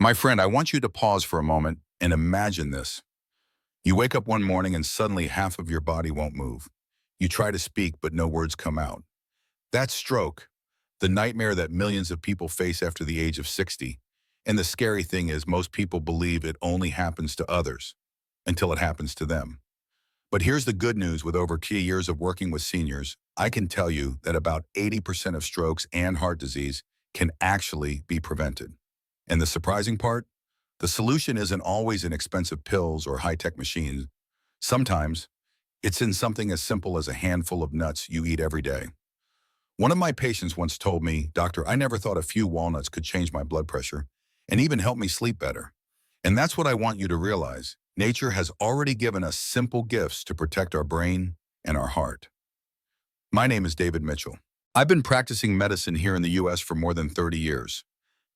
My friend, I want you to pause for a moment and imagine this. You wake up one morning and suddenly half of your body won't move. You try to speak, but no words come out. That's stroke, the nightmare that millions of people face after the age of 60. And the scary thing is most people believe it only happens to others until it happens to them. But here's the good news: with over 2 years of working with seniors, I can tell you that about 80% of strokes and heart disease can actually be prevented. And the surprising part? The solution isn't always in expensive pills or high-tech machines. Sometimes it's in something as simple as a handful of nuts you eat every day. One of my patients once told me, "Doctor, I never thought a few walnuts could change my blood pressure and even help me sleep better." And that's what I want you to realize. Nature has already given us simple gifts to protect our brain and our heart. My name is David Mitchell. I've been practicing medicine here in the US for more than 30 years.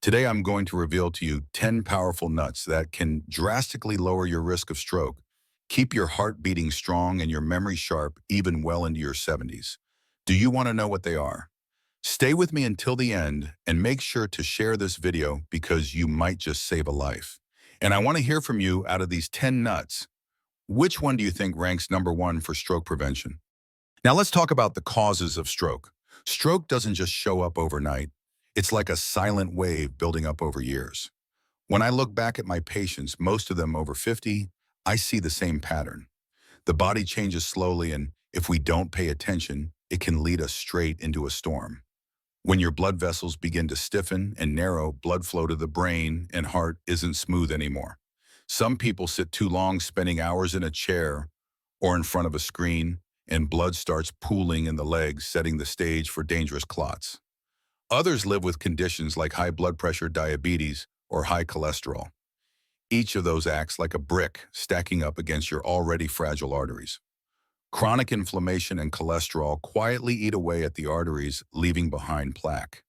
Today, I'm going to reveal to you 10 powerful nuts that can drastically lower your risk of stroke, keep your heart beating strong and your memory sharp even well into your 70s. Do you want to know what they are? Stay with me until the end and make sure to share this video because you might just save a life. And I want to hear from you. Out of these 10 nuts, which one do you think ranks number one for stroke prevention? Now let's talk about the causes of stroke. Stroke doesn't just show up overnight. It's like a silent wave building up over years. When I look back at my patients, most of them over 50, I see the same pattern. The body changes slowly, and if we don't pay attention, it can lead us straight into a storm. When your blood vessels begin to stiffen and narrow, blood flow to the brain and heart isn't smooth anymore. Some people sit too long, spending hours in a chair or in front of a screen, and blood starts pooling in the legs, setting the stage for dangerous clots. Others live with conditions like high blood pressure, diabetes, or high cholesterol. Each of those acts like a brick stacking up against your already fragile arteries. Chronic inflammation and cholesterol quietly eat away at the arteries, leaving behind plaque.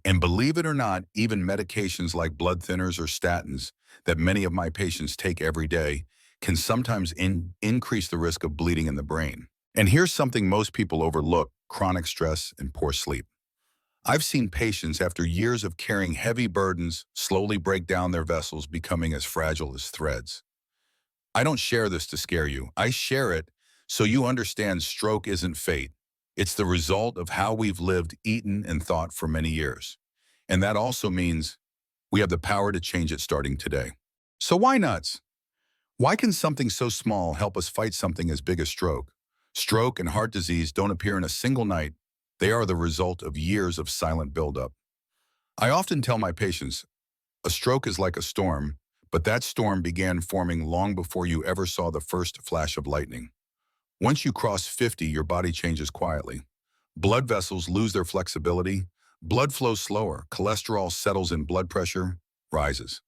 And believe it or not, even medications like blood thinners or statins that many of my patients take every day can sometimes increase the risk of bleeding in the brain. And here's something most people overlook: chronic stress and poor sleep. I've seen patients, after years of carrying heavy burdens, slowly break down their vessels, becoming as fragile as threads. I don't share this to scare you. I share it so you understand stroke isn't fate. It's the result of how we've lived, eaten, and thought for many years. And that also means we have the power to change it starting today. So why nuts? Why can something so small help us fight something as big as stroke? Stroke and heart disease don't appear in a single night. They are the result of years of silent buildup. I often tell my patients, a stroke is like a storm, but that storm began forming long before you ever saw the first flash of lightning. Once you cross 50, your body changes quietly. Blood vessels lose their flexibility, blood flows slower, cholesterol settles and blood pressure rises.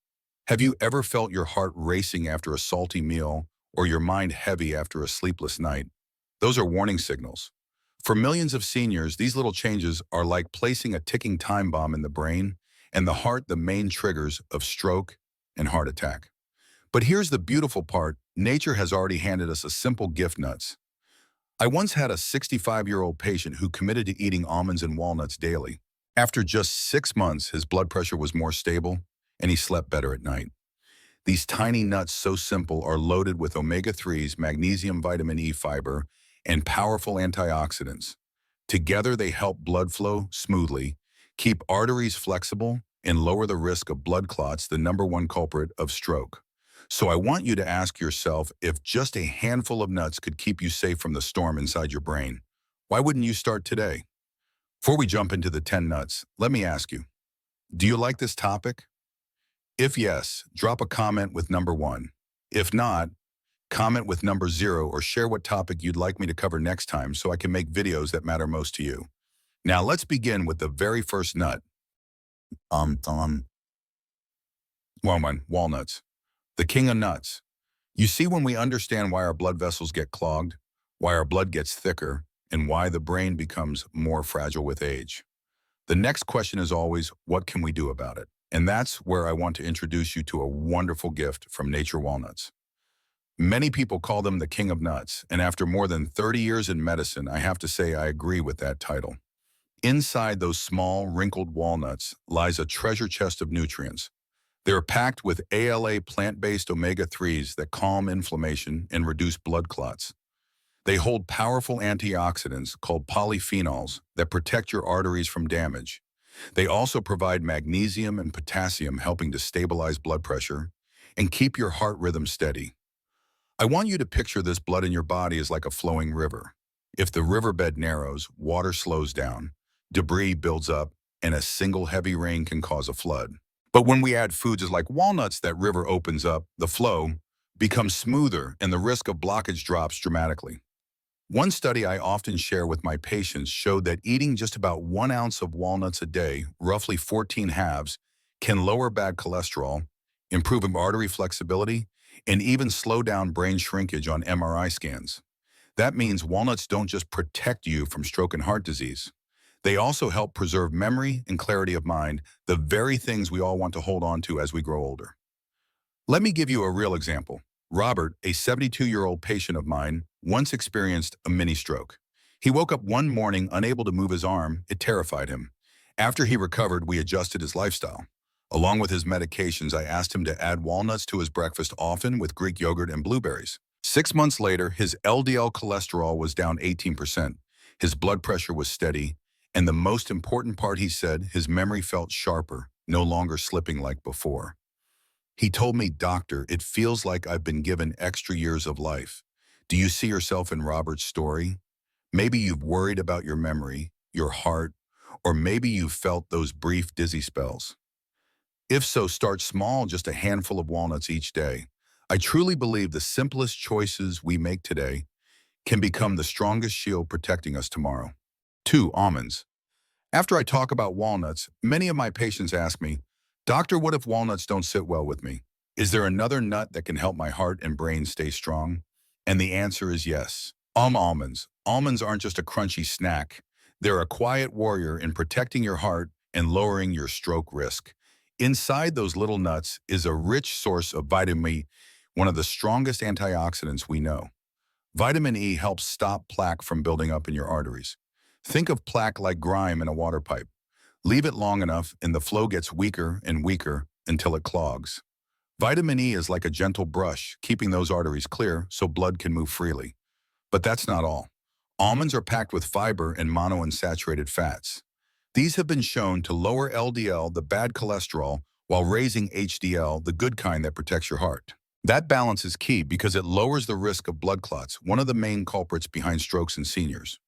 Have you ever felt your heart racing after a salty meal or your mind heavy after a sleepless night? Those are warning signals. For millions of seniors, these little changes are like placing a ticking time bomb in the brain and the heart, the main triggers of stroke and heart attack. But here's the beautiful part: nature has already handed us a simple gift: nuts. I once had a 65-year-old patient who committed to eating almonds and walnuts daily. After just 6 months, his blood pressure was more stable and he slept better at night. These tiny nuts, so simple, are loaded with omega-3s, magnesium, vitamin E, fiber, and powerful antioxidants. Together, they help blood flow smoothly, keep arteries flexible, and lower the risk of blood clots, the number one culprit of stroke. So I want you to ask yourself, if just a handful of nuts could keep you safe from the storm inside your brain, why wouldn't you start today? Before we jump into the 10 nuts, let me ask you, do you like this topic? If yes, drop a comment with number 1. If not, comment with number 0, or share what topic you'd like me to cover next time so I can make videos that matter most to you. Now let's begin with the very first nut. Walnuts. The king of nuts. You see, when we understand why our blood vessels get clogged, why our blood gets thicker, and why the brain becomes more fragile with age, the next question is always, what can we do about it? And that's where I want to introduce you to a wonderful gift from Nature Walnuts. Many people call them the king of nuts, and after more than 30 years in medicine, I have to say I agree with that title. Inside those small, wrinkled walnuts lies a treasure chest of nutrients. They're packed with ALA plant-based omega-3s that calm inflammation and reduce blood clots. They hold powerful antioxidants called polyphenols that protect your arteries from damage. They also provide magnesium and potassium, helping to stabilize blood pressure and keep your heart rhythm steady. I want you to picture this blood in your body as like a flowing river. If the riverbed narrows, water slows down, debris builds up, and a single heavy rain can cause a flood. But when we add foods like walnuts, that river opens up, the flow becomes smoother, and the risk of blockage drops dramatically. One study I often share with my patients showed that eating just about 1 ounce of walnuts a day, roughly 14 halves, can lower bad cholesterol, improve artery flexibility, and even slow down brain shrinkage on MRI scans. That means walnuts don't just protect you from stroke and heart disease. They also help preserve memory and clarity of mind, the very things we all want to hold on to as we grow older. Let me give you a real example. Robert, a 72-year-old patient of mine, once experienced a mini stroke. He woke up one morning unable to move his arm. It terrified him. After he recovered, we adjusted his lifestyle. Along with his medications, I asked him to add walnuts to his breakfast often with Greek yogurt and blueberries. 6 months later, his LDL cholesterol was down 18%. His blood pressure was steady. And the most important part, he said, his memory felt sharper, no longer slipping like before. He told me, "Doctor, it feels like I've been given extra years of life." Do you see yourself in Robert's story? Maybe you've worried about your memory, your heart, or maybe you've felt those brief dizzy spells. If so, start small, just a handful of walnuts each day. I truly believe the simplest choices we make today can become the strongest shield protecting us tomorrow. 2. Almonds. After I talk about walnuts, many of my patients ask me, "Doctor, what if walnuts don't sit well with me? Is there another nut that can help my heart and brain stay strong?" And the answer is yes. Almonds. Almonds aren't just a crunchy snack. They're a quiet warrior in protecting your heart and lowering your stroke risk. Inside those little nuts is a rich source of vitamin E, one of the strongest antioxidants we know. Vitamin E helps stop plaque from building up in your arteries. Think of plaque like grime in a water pipe. Leave it long enough and the flow gets weaker and weaker until it clogs. Vitamin E is like a gentle brush, keeping those arteries clear so blood can move freely. But that's not all. Almonds are packed with fiber and monounsaturated fats. These have been shown to lower LDL, the bad cholesterol, while raising HDL, the good kind that protects your heart. That balance is key because it lowers the risk of blood clots, one of the main culprits behind strokes in seniors.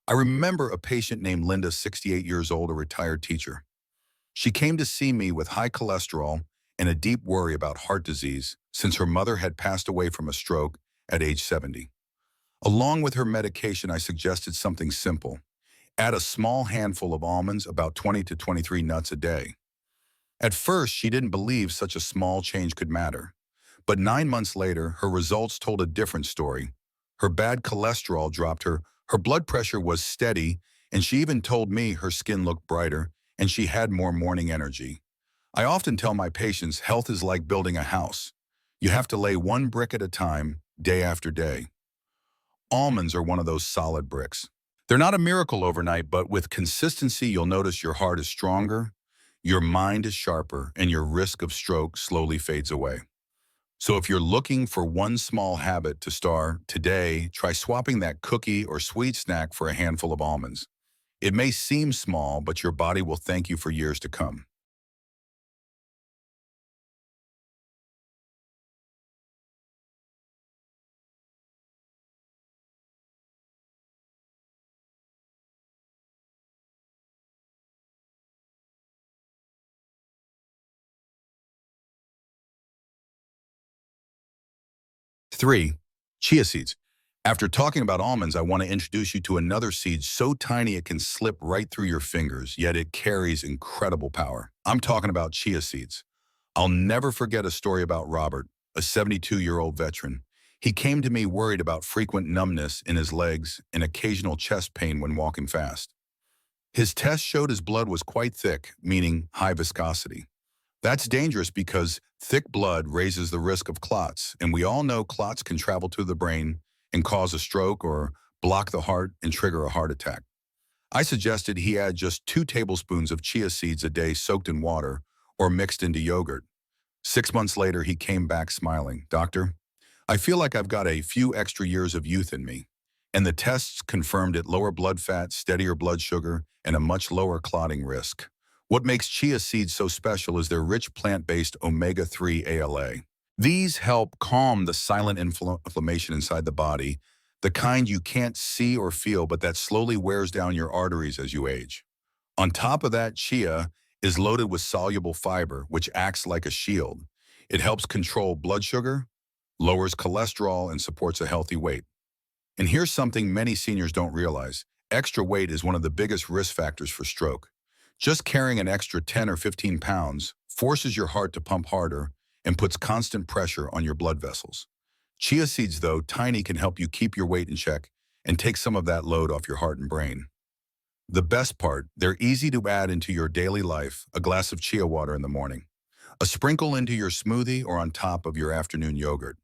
I remember a patient named Linda, 68 years old, a retired teacher. She came to see me with high cholesterol and a deep worry about heart disease since her mother had passed away from a stroke at age 70. Along with her medication, I suggested something simple. Add a small handful of almonds, about 20 to 23 nuts a day. At first, she didn't believe such a small change could matter. But 9 months later, her results told a different story. Her bad cholesterol dropped, her blood pressure was steady, and she even told me her skin looked brighter and she had more morning energy. I often tell my patients health is like building a house. You have to lay one brick at a time, day after day. Almonds are one of those solid bricks. They're not a miracle overnight, but with consistency, you'll notice your heart is stronger, your mind is sharper, and your risk of stroke slowly fades away. So if you're looking for one small habit to start today, try swapping that cookie or sweet snack for a handful of almonds. It may seem small, but your body will thank you for years to come. 3. Chia seeds. After talking about almonds, I want to introduce you to another seed so tiny it can slip right through your fingers, yet it carries incredible power. I'm talking about chia seeds. I'll never forget a story about Robert, a 72-year-old veteran. He came to me worried about frequent numbness in his legs and occasional chest pain when walking fast. His test showed his blood was quite thick, meaning high viscosity. That's dangerous because thick blood raises the risk of clots, and we all know clots can travel to the brain and cause a stroke or block the heart and trigger a heart attack. I suggested he add just 2 tablespoons of chia seeds a day soaked in water or mixed into yogurt. 6 months later, he came back smiling. Doctor, I feel like I've got a few extra years of youth in me. And the tests confirmed it: lower blood fat, steadier blood sugar, and a much lower clotting risk. What makes chia seeds so special is their rich plant-based omega-3 ALA. These help calm the silent inflammation inside the body, the kind you can't see or feel but that slowly wears down your arteries as you age. On top of that, chia is loaded with soluble fiber, which acts like a shield. It helps control blood sugar, lowers cholesterol, and supports a healthy weight. And here's something many seniors don't realize. Extra weight is one of the biggest risk factors for stroke. Just carrying an extra 10 or 15 pounds forces your heart to pump harder and puts constant pressure on your blood vessels. Chia seeds, though tiny, can help you keep your weight in check and take some of that load off your heart and brain. The best part, they're easy to add into your daily life: a glass of chia water in the morning, a sprinkle into your smoothie, or on top of your afternoon yogurt.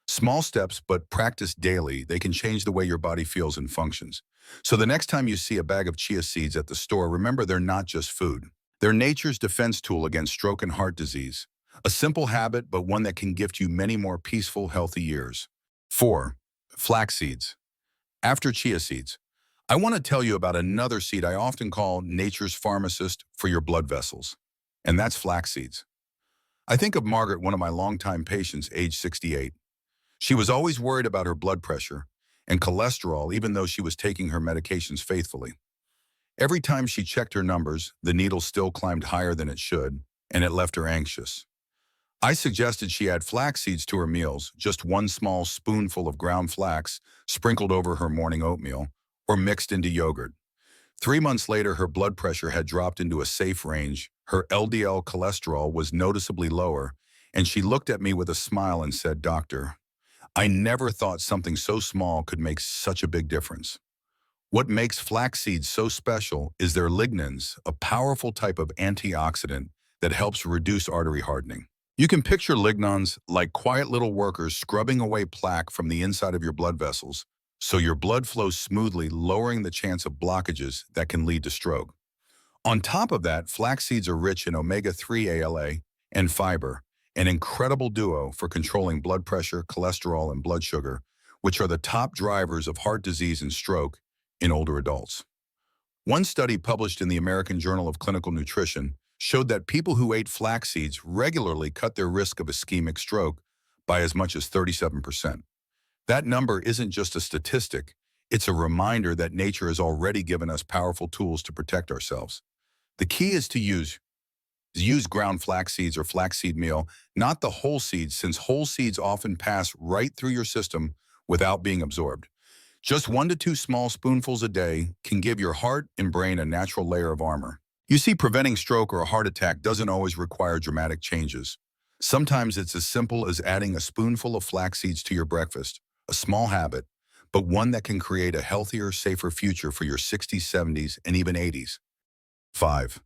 Small steps, but practiced daily, they can change the way your body feels and functions. So the next time you see a bag of chia seeds at the store, remember they're not just food. They're nature's defense tool against stroke and heart disease. A simple habit, but one that can gift you many more peaceful, healthy years. 4. Flax seeds. After chia seeds, I want to tell you about another seed I often call nature's pharmacist for your blood vessels, and that's flax seeds. I think of Margaret, one of my longtime patients, age 68. She was always worried about her blood pressure and cholesterol, even though she was taking her medications faithfully. Every time she checked her numbers, the needle still climbed higher than it should, and it left her anxious. I suggested she add flax seeds to her meals, just one small spoonful of ground flax sprinkled over her morning oatmeal or mixed into yogurt. 3 months later, her blood pressure had dropped into a safe range, her LDL cholesterol was noticeably lower, and she looked at me with a smile and said, "Doctor, I never thought something so small could make such a big difference." What makes flax seeds so special is their lignans, a powerful type of antioxidant that helps reduce artery hardening. You can picture lignans like quiet little workers scrubbing away plaque from the inside of your blood vessels, so your blood flows smoothly, lowering the chance of blockages that can lead to stroke. On top of that, flax seeds are rich in omega-3 ALA and fiber, an incredible duo for controlling blood pressure, cholesterol, and blood sugar, which are the top drivers of heart disease and stroke in older adults. One study published in the American Journal of Clinical Nutrition showed that people who ate flax seeds regularly cut their risk of ischemic stroke by as much as 37%. That number isn't just a statistic, it's a reminder that nature has already given us powerful tools to protect ourselves. The key is to use ground flax seeds or flaxseed meal, not the whole seeds, since whole seeds often pass right through your system without being absorbed. Just 1 to 2 small spoonfuls a day can give your heart and brain a natural layer of armor. You see, preventing stroke or a heart attack doesn't always require dramatic changes. Sometimes it's as simple as adding a spoonful of flax seeds to your breakfast, a small habit, but one that can create a healthier, safer future for your 60s, 70s, and even 80s. 5.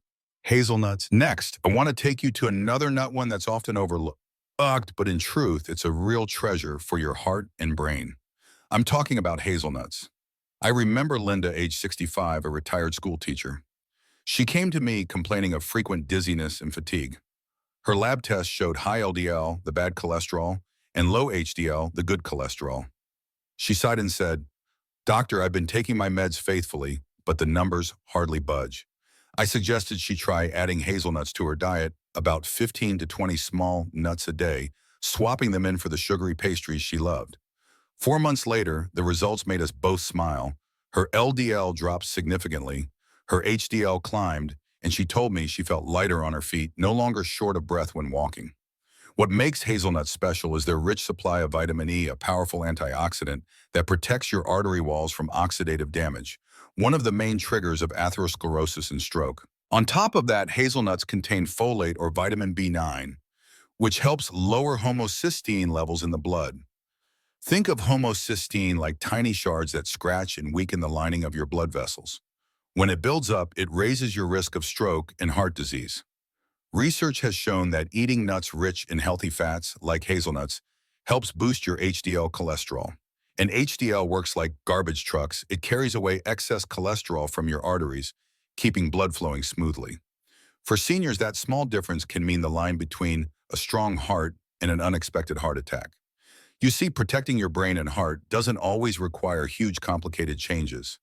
Hazelnuts. Next, I want to take you to another nut, one that's often overlooked, but in truth, it's a real treasure for your heart and brain. I'm talking about hazelnuts. I remember Linda, age 65, a retired school teacher. She came to me complaining of frequent dizziness and fatigue. Her lab tests showed high LDL, the bad cholesterol, and low HDL, the good cholesterol. She sighed and said, "Doctor, I've been taking my meds faithfully, but the numbers hardly budge." I suggested she try adding hazelnuts to her diet, about 15 to 20 small nuts a day, swapping them in for the sugary pastries she loved. 4 months later, the results made us both smile. Her LDL dropped significantly, her HDL climbed, and she told me she felt lighter on her feet, no longer short of breath when walking. What makes hazelnuts special is their rich supply of vitamin E, a powerful antioxidant that protects your artery walls from oxidative damage, one of the main triggers of atherosclerosis and stroke. On top of that, hazelnuts contain folate or vitamin B9, which helps lower homocysteine levels in the blood. Think of homocysteine like tiny shards that scratch and weaken the lining of your blood vessels. When it builds up, it raises your risk of stroke and heart disease. Research has shown that eating nuts rich in healthy fats, like hazelnuts, helps boost your HDL cholesterol. And HDL works like garbage trucks. It carries away excess cholesterol from your arteries, keeping blood flowing smoothly. For seniors, that small difference can mean the line between a strong heart, and an unexpected heart attack. You see, protecting your brain and heart doesn't always require huge complicated changes.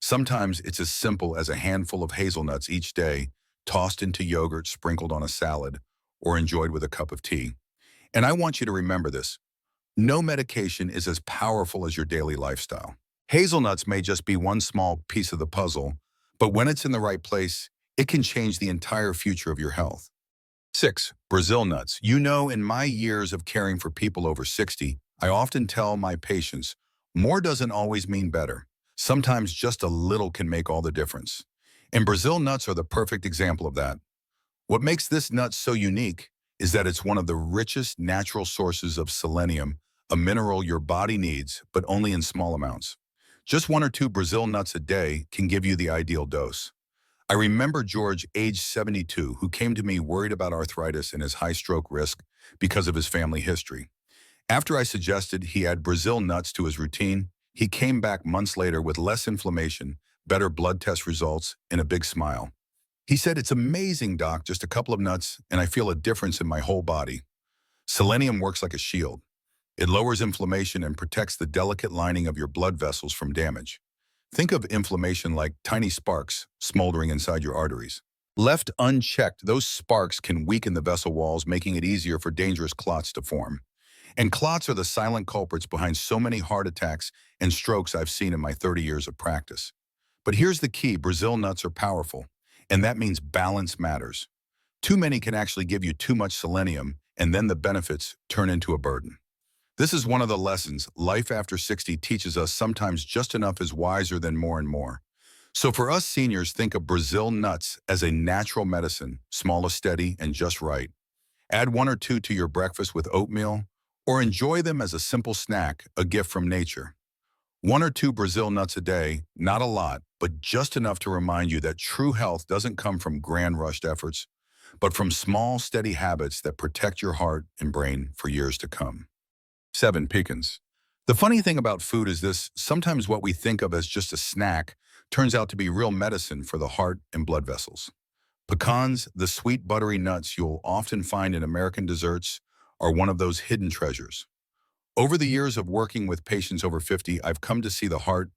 Sometimes it's as simple as a handful of hazelnuts each day, tossed into yogurt sprinkled on a salad, or enjoyed with a cup of tea. And I want you to remember this. No medication is as powerful as your daily lifestyle. Hazelnuts may just be one small piece of the puzzle, but when it's in the right place, it can change the entire future of your health. 6. Brazil nuts. You know, in my years of caring for people over 60, I often tell my patients, more doesn't always mean better. Sometimes just a little can make all the difference. And Brazil nuts are the perfect example of that. What makes this nut so unique is that it's one of the richest natural sources of selenium, a mineral your body needs, but only in small amounts. Just one or two Brazil nuts a day can give you the ideal dose. I remember George, age 72, who came to me worried about arthritis and his high stroke risk because of his family history. After I suggested he add Brazil nuts to his routine, he came back months later with less inflammation, better blood test results, and a big smile. He said, "It's amazing, doc, just a couple of nuts, and I feel a difference in my whole body." Selenium works like a shield. It lowers inflammation and protects the delicate lining of your blood vessels from damage. Think of inflammation like tiny sparks smoldering inside your arteries. Left unchecked, those sparks can weaken the vessel walls, making it easier for dangerous clots to form. And clots are the silent culprits behind so many heart attacks and strokes I've seen in my 30 years of practice. But here's the key: Brazil nuts are powerful, and that means balance matters. Too many can actually give you too much selenium, and then the benefits turn into a burden. This is one of the lessons life after 60 teaches us. Sometimes just enough is wiser than more and more. So for us seniors, think of Brazil nuts as a natural medicine, small, steady, and just right. Add one or two to your breakfast with oatmeal, or enjoy them as a simple snack, a gift from nature. One or two Brazil nuts a day, not a lot, but just enough to remind you that true health doesn't come from grand rushed efforts, but from small, steady habits that protect your heart and brain for years to come. 7. Pecans. The funny thing about food is this: sometimes what we think of as just a snack turns out to be real medicine for the heart and blood vessels. Pecans, the sweet buttery nuts you'll often find in American desserts, are one of those hidden treasures. Over the years of working with patients over 50, I've come to see the heart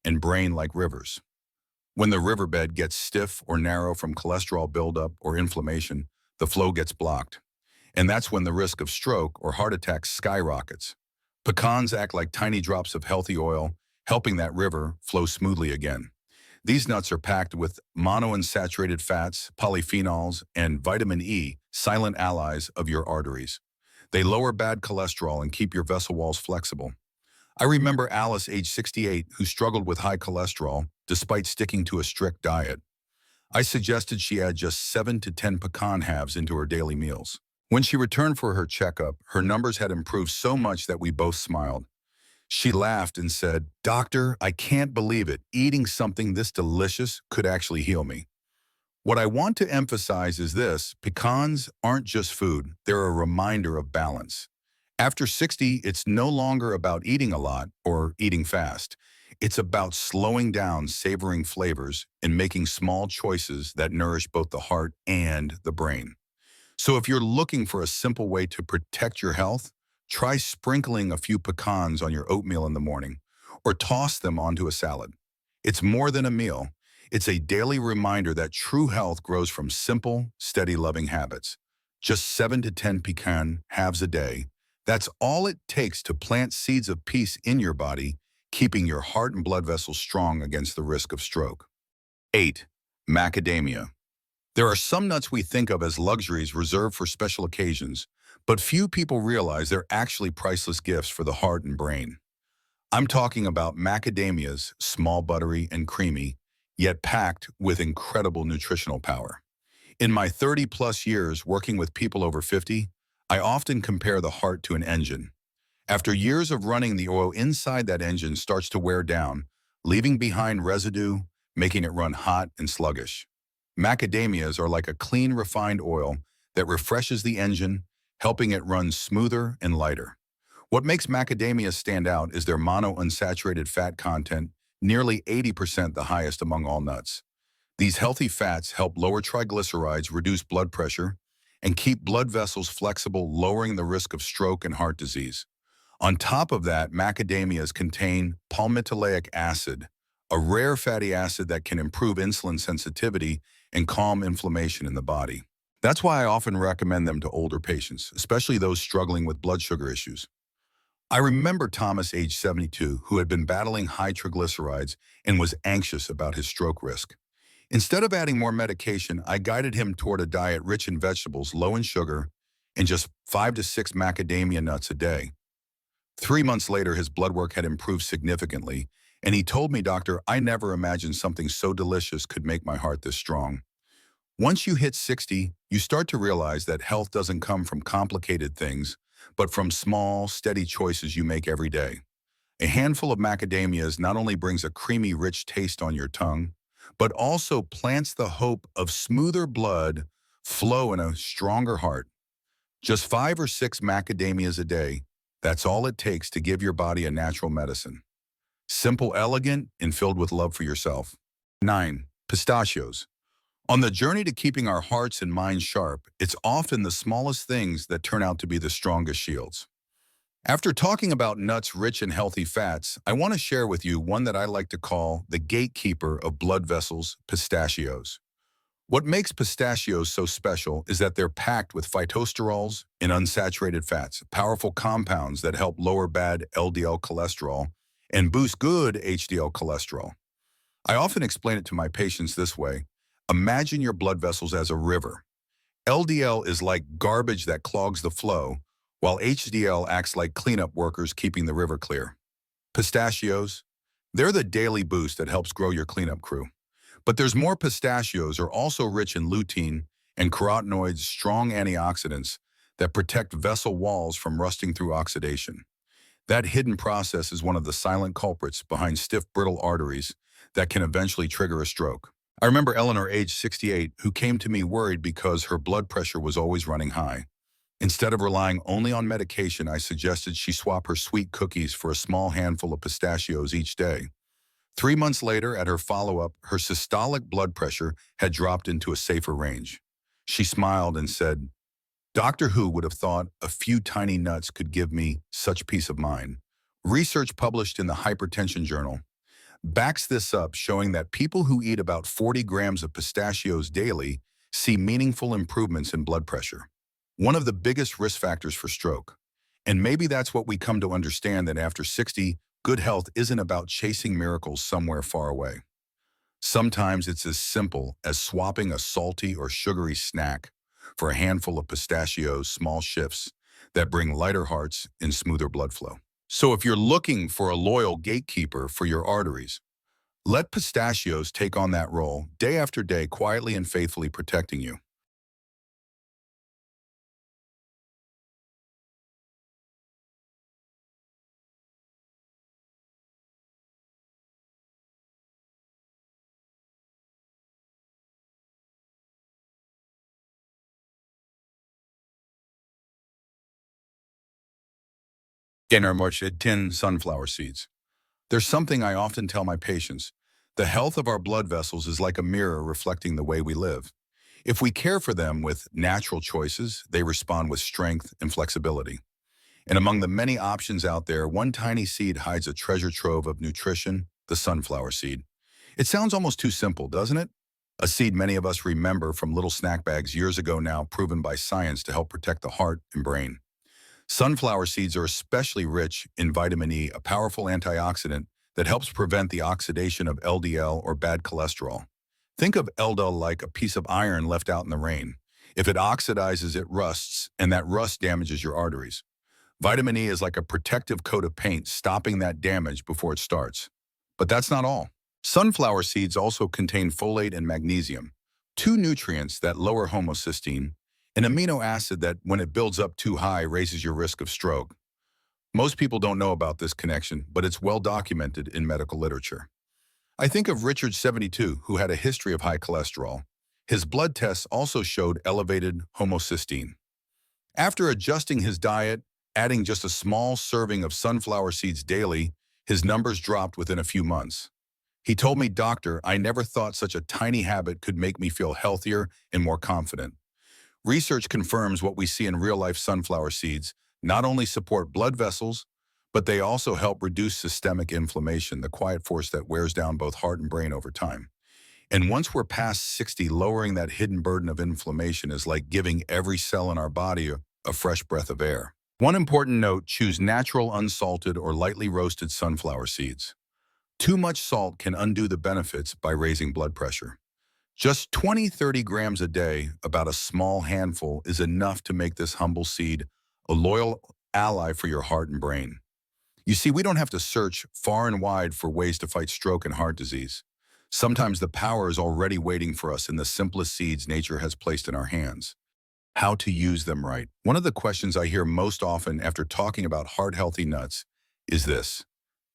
and brain like rivers. When the riverbed gets stiff or narrow from cholesterol buildup or inflammation, the flow gets blocked. And that's when the risk of stroke or heart attack skyrockets. Pecans act like tiny drops of healthy oil, helping that river flow smoothly again. These nuts are packed with monounsaturated fats, polyphenols, and vitamin E, silent allies of your arteries. They lower bad cholesterol and keep your vessel walls flexible. I remember Alice, age 68, who struggled with high cholesterol despite sticking to a strict diet. I suggested she add just 7 to 10 pecan halves into her daily meals. When she returned for her checkup, her numbers had improved so much that we both smiled. She laughed and said, "Doctor, I can't believe it. Eating something this delicious could actually heal me." What I want to emphasize is this: pecans aren't just food, they're a reminder of balance. After 60, it's no longer about eating a lot or eating fast. It's about slowing down, savoring flavors, and making small choices that nourish both the heart and the brain. So if you're looking for a simple way to protect your health, try sprinkling a few pecans on your oatmeal in the morning, or toss them onto a salad. It's more than a meal. It's a daily reminder that true health grows from simple, steady, loving habits. Just 7 to 10 pecan halves a day. That's all it takes to plant seeds of peace in your body, keeping your heart and blood vessels strong against the risk of stroke. 8. Macadamia. There are some nuts we think of as luxuries reserved for special occasions, but few people realize they're actually priceless gifts for the heart and brain. I'm talking about macadamias, small, buttery, and creamy, yet packed with incredible nutritional power. In my 30-plus years working with people over 50, I often compare the heart to an engine. After years of running, the oil inside that engine starts to wear down, leaving behind residue, making it run hot and sluggish. Macadamias are like a clean, refined oil that refreshes the engine, helping it run smoother and lighter. What makes macadamias stand out is their monounsaturated fat content, nearly 80% the highest among all nuts. These healthy fats help lower triglycerides, reduce blood pressure, and keep blood vessels flexible, lowering the risk of stroke and heart disease. On top of that, macadamias contain palmitoleic acid, a rare fatty acid that can improve insulin sensitivity and calm inflammation in the body. That's why I often recommend them to older patients, especially those struggling with blood sugar issues. I remember Thomas, age 72, who had been battling high triglycerides and was anxious about his stroke risk. Instead of adding more medication, I guided him toward a diet rich in vegetables, low in sugar, and just 5 to 6 macadamia nuts a day. 3 months later, his blood work had improved significantly, and he told me, "Doctor, I never imagined something so delicious could make my heart this strong." Once you hit 60, you start to realize that health doesn't come from complicated things, but from small, steady choices you make every day. A handful of macadamias not only brings a creamy, rich taste on your tongue, but also plants the hope of smoother blood flow in a stronger heart. Just 5 or 6 macadamias a day, that's all it takes to give your body a natural medicine. Simple, elegant, and filled with love for yourself. 9. Pistachios. On the journey to keeping our hearts and minds sharp, it's often the smallest things that turn out to be the strongest shields. After talking about nuts rich in healthy fats, I want to share with you one that I like to call the gatekeeper of blood vessels, pistachios. What makes pistachios so special is that they're packed with phytosterols and unsaturated fats, powerful compounds that help lower bad LDL cholesterol and boost good HDL cholesterol. I often explain it to my patients this way. Imagine your blood vessels as a river. LDL is like garbage that clogs the flow, while HDL acts like cleanup workers keeping the river clear. Pistachios, they're the daily boost that helps grow your cleanup crew. But there's more. Pistachios are also rich in lutein and carotenoids, strong antioxidants that protect vessel walls from rusting through oxidation. That hidden process is one of the silent culprits behind stiff, brittle arteries that can eventually trigger a stroke. I remember Eleanor, age 68, who came to me worried because her blood pressure was always running high. Instead of relying only on medication, I suggested she swap her sweet cookies for a small handful of pistachios each day. 3 months later, at her follow-up, her systolic blood pressure had dropped into a safer range. She smiled and said, "Doctor, who would have thought a few tiny nuts could give me such peace of mind?" Research published in the Hypertension Journal backs this up, showing that people who eat about 40 grams of pistachios daily see meaningful improvements in blood pressure, one of the biggest risk factors for stroke. And maybe that's what we come to understand, that after 60, good health isn't about chasing miracles somewhere far away. Sometimes it's as simple as swapping a salty or sugary snack for a handful of pistachios, small shifts that bring lighter hearts and smoother blood flow. So if you're looking for a loyal gatekeeper for your arteries, let pistachios take on that role day after day, quietly and faithfully protecting you. Gainer 10 sunflower seeds. There's something I often tell my patients. The health of our blood vessels is like a mirror reflecting the way we live. If we care for them with natural choices, they respond with strength and flexibility. And among the many options out there, one tiny seed hides a treasure trove of nutrition: the sunflower seed. It sounds almost too simple, doesn't it? A seed many of us remember from little snack bags years ago, now proven by science to help protect the heart and brain. Sunflower seeds are especially rich in vitamin E, a powerful antioxidant that helps prevent the oxidation of LDL or bad cholesterol. Think of LDL like a piece of iron left out in the rain. If it oxidizes, it rusts, and that rust damages your arteries. Vitamin E is like a protective coat of paint, stopping that damage before it starts. But that's not all. Sunflower seeds also contain folate and magnesium, two nutrients that lower homocysteine, an amino acid that, when it builds up too high, raises your risk of stroke. Most people don't know about this connection, but it's well documented in medical literature. I think of Richard, 72, who had a history of high cholesterol. His blood tests also showed elevated homocysteine. After adjusting his diet, adding just a small serving of sunflower seeds daily, his numbers dropped within a few months. He told me, "Doctor, I never thought such a tiny habit could make me feel healthier and more confident." Research confirms what we see in real-life sunflower seeds not only support blood vessels, but they also help reduce systemic inflammation, the quiet force that wears down both heart and brain over time. And once we're past 60, lowering that hidden burden of inflammation is like giving every cell in our body a fresh breath of air. One important note, choose natural, unsalted, or lightly roasted sunflower seeds. Too much salt can undo the benefits by raising blood pressure. Just 20-30 grams a day, about a small handful, is enough to make this humble seed a loyal ally for your heart and brain. You see, we don't have to search far and wide for ways to fight stroke and heart disease. Sometimes the power is already waiting for us in the simplest seeds nature has placed in our hands. How to use them right. One of the questions I hear most often after talking about heart-healthy nuts is this: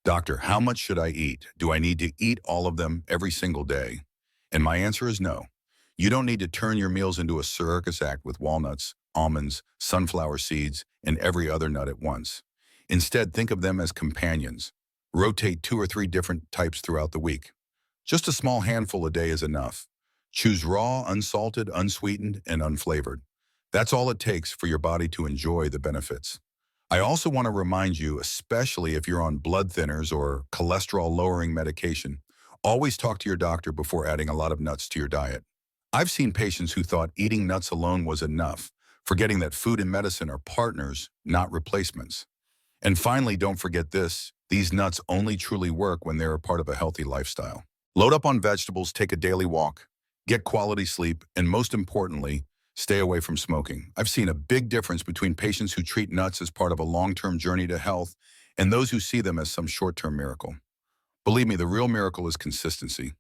Doctor, how much should I eat? Do I need to eat all of them every single day? And my answer is no. You don't need to turn your meals into a circus act with walnuts, almonds, sunflower seeds, and every other nut at once. Instead, think of them as companions. Rotate 2 or 3 different types throughout the week. Just a small handful a day is enough. Choose raw, unsalted, unsweetened, and unflavored. That's all it takes for your body to enjoy the benefits. I also want to remind you, especially if you're on blood thinners or cholesterol-lowering medication, always talk to your doctor before adding a lot of nuts to your diet. I've seen patients who thought eating nuts alone was enough, forgetting that food and medicine are partners, not replacements. And finally, don't forget this: these nuts only truly work when they're a part of a healthy lifestyle. Load up on vegetables, take a daily walk, get quality sleep, and most importantly, stay away from smoking. I've seen a big difference between patients who treat nuts as part of a long-term journey to health and those who see them as some short-term miracle. Believe me, the real miracle is consistency.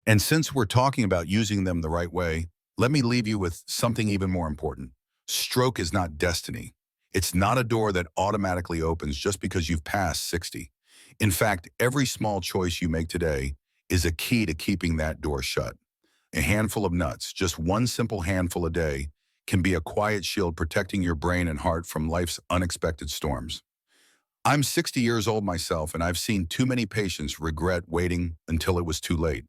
And since we're talking about using them the right way, let me leave you with something even more important. Stroke is not destiny. It's not a door that automatically opens just because you've passed 60. In fact, every small choice you make today is a key to keeping that door shut. A handful of nuts, just one simple handful a day, can be a quiet shield protecting your brain and heart from life's unexpected storms. I'm 60 years old myself, and I've seen too many patients regret waiting until it was too late.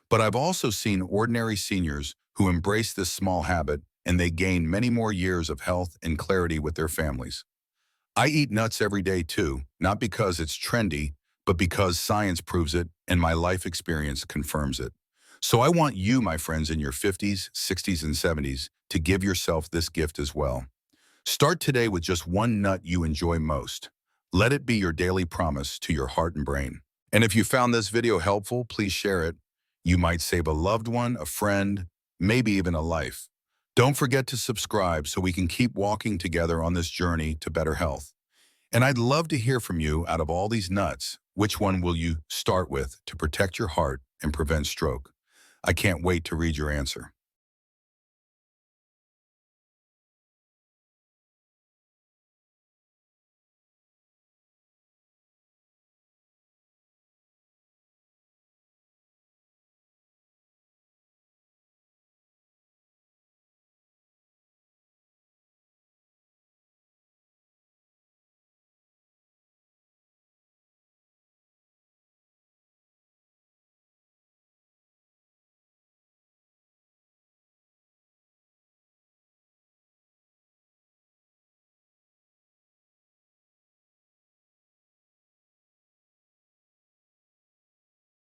But I've also seen ordinary seniors who embrace this small habit, and they gain many more years of health and clarity with their families. I eat nuts every day too, not because it's trendy, but because science proves it and my life experience confirms it. So I want you, my friends, in your 50s, 60s, and 70s, to give yourself this gift as well. Start today with just one nut you enjoy most. Let it be your daily promise to your heart and brain. And if you found this video helpful, please share it. You might save a loved one, a friend, maybe even a life. Don't forget to subscribe so we can keep walking together on this journey to better health. And I'd love to hear from you. Out of all these nuts, which one will you start with to protect your heart and prevent stroke? I can't wait to read your answer.